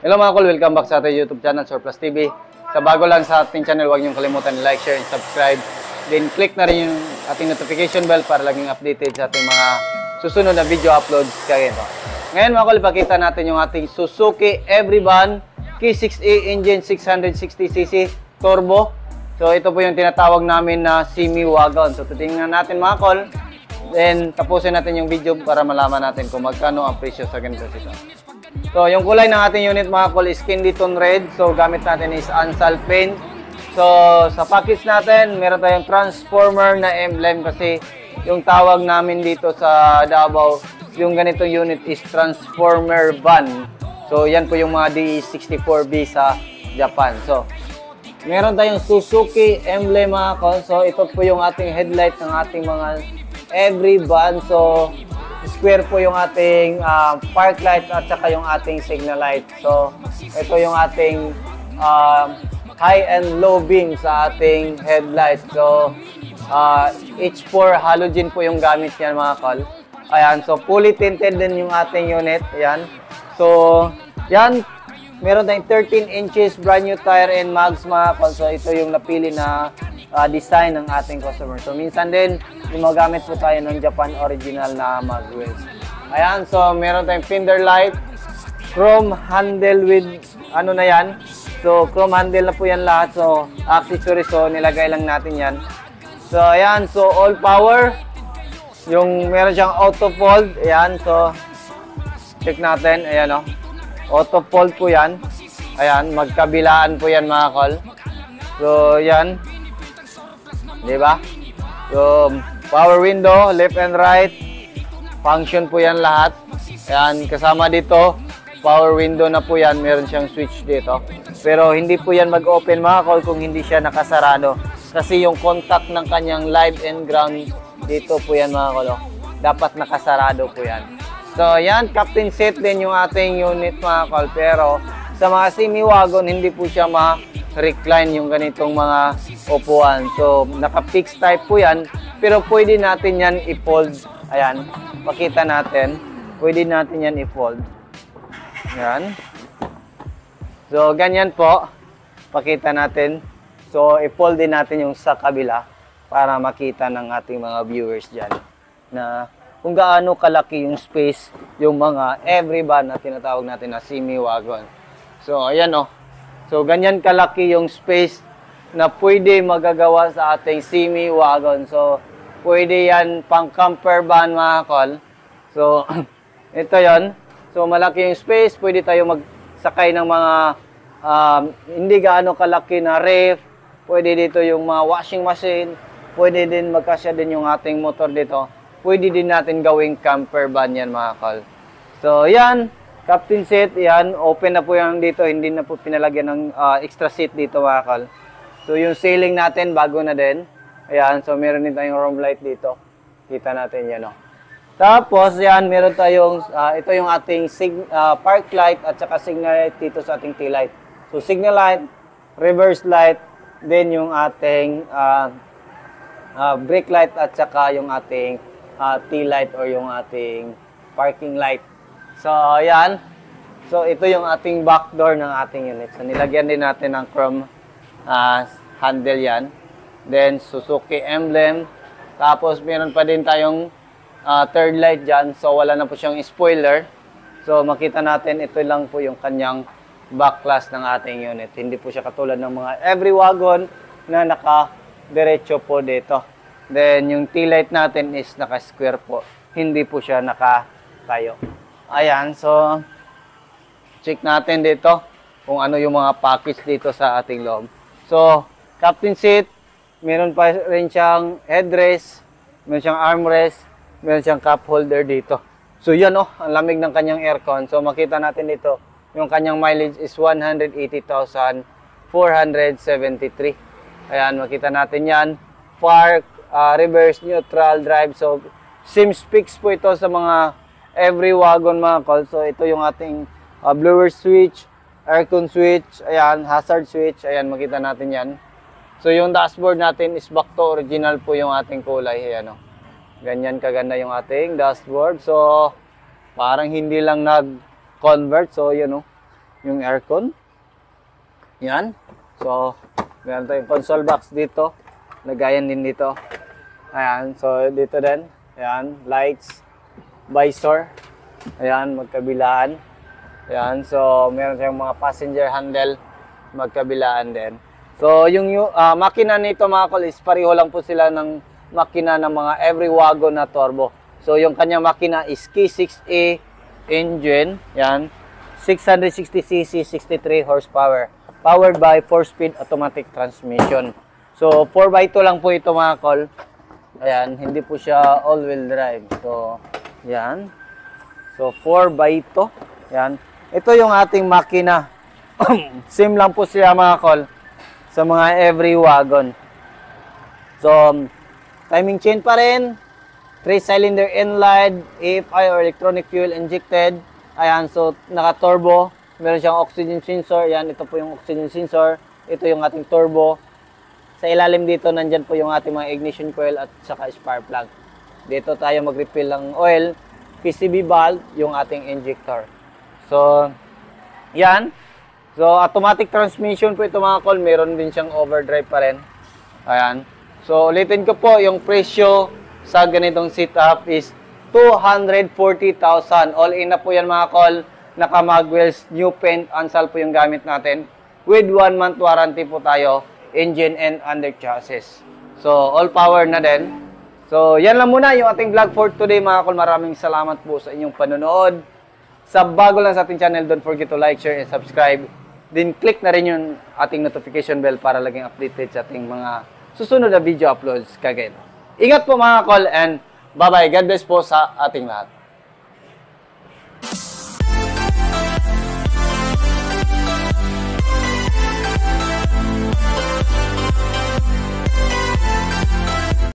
Hello mga kol, welcome back sa ating YouTube channel, Surplus TV. Sa bago lang sa ating channel, huwag niyong kalimutan like, share, and subscribe. Then click na rin yung ating notification bell para laging updated sa ating mga susunod na video uploads kaya ito. Ngayon mga kol, ipakita natin yung ating Suzuki Everyvan K6A engine 660cc turbo. So ito po yung tinatawag namin na semi-wagon. So titingnan natin mga kol. Then tapusin natin yung video para malaman natin kung magkano ang presyo sa ganito sito. So, yung kulay ng ating unit mga kol is candy tone red. So, gamit natin is Ansal paint. So, sa package natin, meron tayong transformer na emblem kasi yung tawag namin dito sa Davao, yung ganitong unit is transformer van. So, yan po yung mga DE64B sa Japan. So, meron tayong Suzuki emblem mga kol. So, ito po yung ating headlight ng ating mga Everyvan. So, square po yung ating park light at saka yung ating signal light. So, ito yung ating high and low beam sa ating headlight. So, H4 halogen po yung gamit yan mga kol. Ayan, so fully tinted din yung ating unit. Ayan. So, yan. Meron tayong 13 inches brand new tire and mags mga kol. So, ito yung napili na design ng ating customer. So, minsan din, gumagamit po tayo ng Japan original na mag wheels. Ayan, so meron tayong fender light, chrome handle with ano na yan. So, chrome handle na po yan lahat. So, accessory, so nilagay lang natin yan. So, ayan, so all power. Yung meron siyang auto fold. Ayan, so check natin. Ayan o. Auto fold po yan. Ayan, magkabilaan po yan mga kol. So, yan. Diba? So, power window, left and right. Function po yan lahat. Ayan, kasama dito, power window na po yan. Meron siyang switch dito. Pero hindi po yan mag-open mga kol kung hindi siya nakasarado. Kasi yung contact ng kanyang live and ground dito po yan mga kol. Dapat nakasarado po yan. So, yan, captain seat din yung ating unit mga kol. Pero sa mga semi-wagon, hindi po siya recline yung ganitong mga upuan. So, naka-fixed type po yan. Pero pwede natin yan i-fold. Ayan, pakita natin. Pwede natin yan i-fold. Ayan. So, ganyan po. Pakita natin. So, i-fold din natin yung sa kabila para makita ng ating mga viewers dyan na kung gaano kalaki yung space yung mga Everyvan na tinatawag natin na semi-wagon. So, ayan o. So, ganyan kalaki yung space na pwede magagawa sa ating semi-wagon. So, pwede yan pang camper van mga kol. So, ito yon. So, malaki yung space. Pwede tayo magsakay ng mga hindi gaano kalaki na ref. Pwede dito yung mga washing machine. Pwede din magkasya din yung ating motor dito. Pwede din natin gawing camper van yan mga kol. So, yan. Captain seat, yan. Open na po yan dito. Hindi na po pinalagyan ng extra seat dito mga kol. So, yung ceiling natin, bago na din. Ayan. So, meron din tayong room light dito. Kita natin yan, o. Tapos, yan. Meron tayong, ito yung ating park light at saka signal light dito sa ating tail light. So, signal light, reverse light, then yung ating brake light at saka yung ating tail light or yung ating parking light. So, ayan. So, ito yung ating back door ng ating unit. So, nilagyan din natin ng chrome handle yan. Then, Suzuki emblem. Tapos, meron pa din tayong third light dyan. So, wala na po siyang spoiler. So, makita natin, ito lang po yung kanyang back glass ng ating unit. Hindi po siya katulad ng mga Everywagon na naka-diretso po dito. Then, yung tail light natin is naka-square po. Hindi po siya naka-tayo. Ayan, so check natin dito kung ano yung mga package dito sa ating loob. So, captain seat, meron pa rin siyang headrest, meron siyang armrest, meron siyang cup holder dito. So, yan ang lamig ng kanyang aircon. So, makita natin dito, yung kanyang mileage is 180,473. Ayan, makita natin yan. Park, reverse, neutral, drive. So, same specs po ito sa mga Everywagon mga kol. So, ito yung ating blower switch, aircon switch, ayan, hazard switch, ayan, makita natin yan. So, yung dashboard natin is back to original po yung ating kulay, ayan o. Ganyan kaganda yung ating dashboard. So, parang hindi lang nag-convert. So, yun o. yung aircon. Yan. So, meron tayong console box dito. Lagayan din dito. Ayan. So, dito din. Ayan. Lights. Visor. Ayan. Magkabilaan. Ayan. So, meron tayong mga passenger handle. Magkabilaan din. So, yung makina nito mga kol is pareho lang po sila ng makina ng mga every wagon na turbo. So, yung kanyang makina is K6A engine. Yan. 660cc, 63 horsepower. Powered by 4-speed automatic transmission. So, 4x2 lang po ito mga kol. Ayan. Hindi po siya all-wheel drive. So, yan. So, 4x2. Yan. Ito yung ating makina. Same lang po siya mga kol sa mga every wagon. So, timing chain pa rin. 3-cylinder inline, AFI or electronic fuel injected. Ayan, so naka-turbo. Meron siyang oxygen sensor. Ayan, ito po yung oxygen sensor. Ito yung ating turbo. Sa ilalim dito, nandyan po yung ating mga ignition coil at saka spark plug. Dito tayo mag-refill ng oil. PCV valve, yung ating injector. So, yan. So, automatic transmission po ito mga kol. Meron din siyang overdrive pa rin. Ayan. So, ulitin ko po, yung presyo sa ganitong setup is 240,000. All in na po yan mga kol. Naka-mag wheels, new paint, ansal po yung gamit natin. With 1 month warranty po tayo, engine and under chassis. So, all power na din. So, yan lang muna yung ating vlog for today mga kol. Maraming salamat po sa inyong panonood. Sa bago lang sa ating channel, don't forget to like, share, and subscribe. Then, click na rin yung ating notification bell para laging updated sa ating mga susunod na video uploads kagad. Ingat po mga kol and bye-bye. God bless po sa ating lahat.